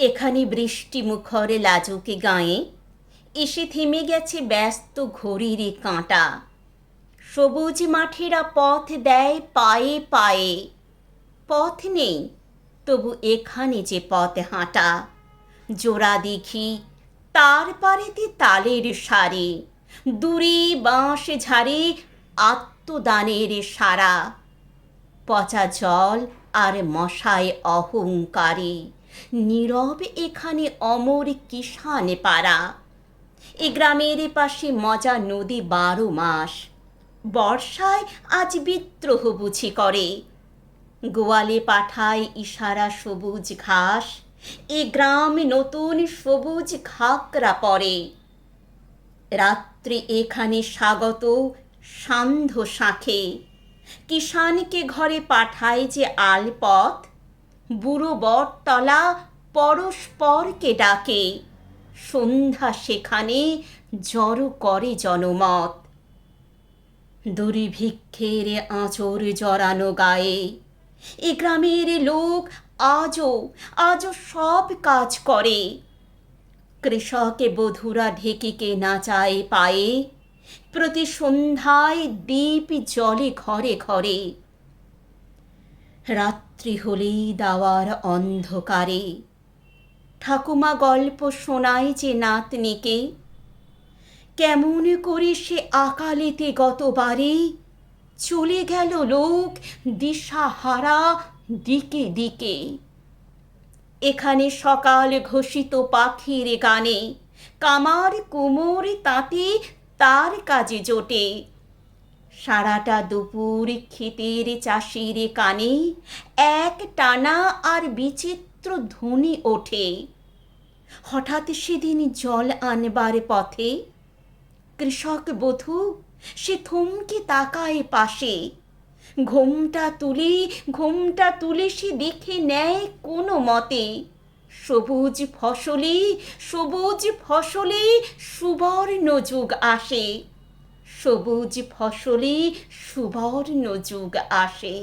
এখানে বৃষ্টি মুখর লাজুকে গায়ে এসে থেমে গেছে ব্যস্ত ঘড়ির কাঁটা। সবুজ মাঠেরা পথ দেয় পায়ে পায়ে। পথ নেই, তবু এখানে যে পথ হাঁটা। জোড়া দিঘি, তার পারেতে তালের সারে, দূরে বাঁশ ঝাড়ে আত্মদানের সারা। পচা জল আর মশায় অহংকারে নীরব এখানে অমর কিষান পাড়া। এ গ্রামের পাশে মজা নদী 12 মাস, বর্ষায় আজ বিদ্রোহ বুঝি করে। গোয়ালে পাঠায় ইশারা সবুজ ঘাস, এ গ্রাম নতুন সবুজ ঘাগরা পরে। রাত্রি এখানে স্বাগত সান্ধ্য শাঁখে, কিষানকে ঘরে পাঠায় যে আলপথ। বুড়ো বটতলা পরস্পরকে ডাকে, সন্ধ্যা সেখানে জড়ো করে জনমত। দুর্ভিক্ষের আঁচড় জড়ানো গায়ে এ গ্রামের লোক আজও সব কাজ করে। কৃষকে বধূরা ঢেকিকে নাচায় পায়ে, প্রতি সন্ধ্যায় দীপ জ্বলে ঘরে ঘরে। রাত্রি হলেই দাওয়ার অন্ধকারে ঠাকুমা গল্প শোনায় যে নাতনিকে। কেমন করে সে আকালেতে গতবারে চলে গেল লোক দিশাহারা দিকে দিকে। এখানে সকাল ঘোষিত পাখির গানে কামার কুমোর তাতে তার কাজে জোটে। সারাটা দুপুর ক্ষেতের চাষির কানে এক টানা আর বিচিত্র ধ্বনি ওঠে। হঠাৎ সেদিন জল আনবার পথে কৃষক বধূ সে থমকে তাকায় পাশে। ঘোমটা তুলে সে দেখে নেয় কোনো মতে সবুজ ফসলে সুবর্ণ যুগ আসে। সবুজ ফসলে সুবর্ণ যুগ আসে।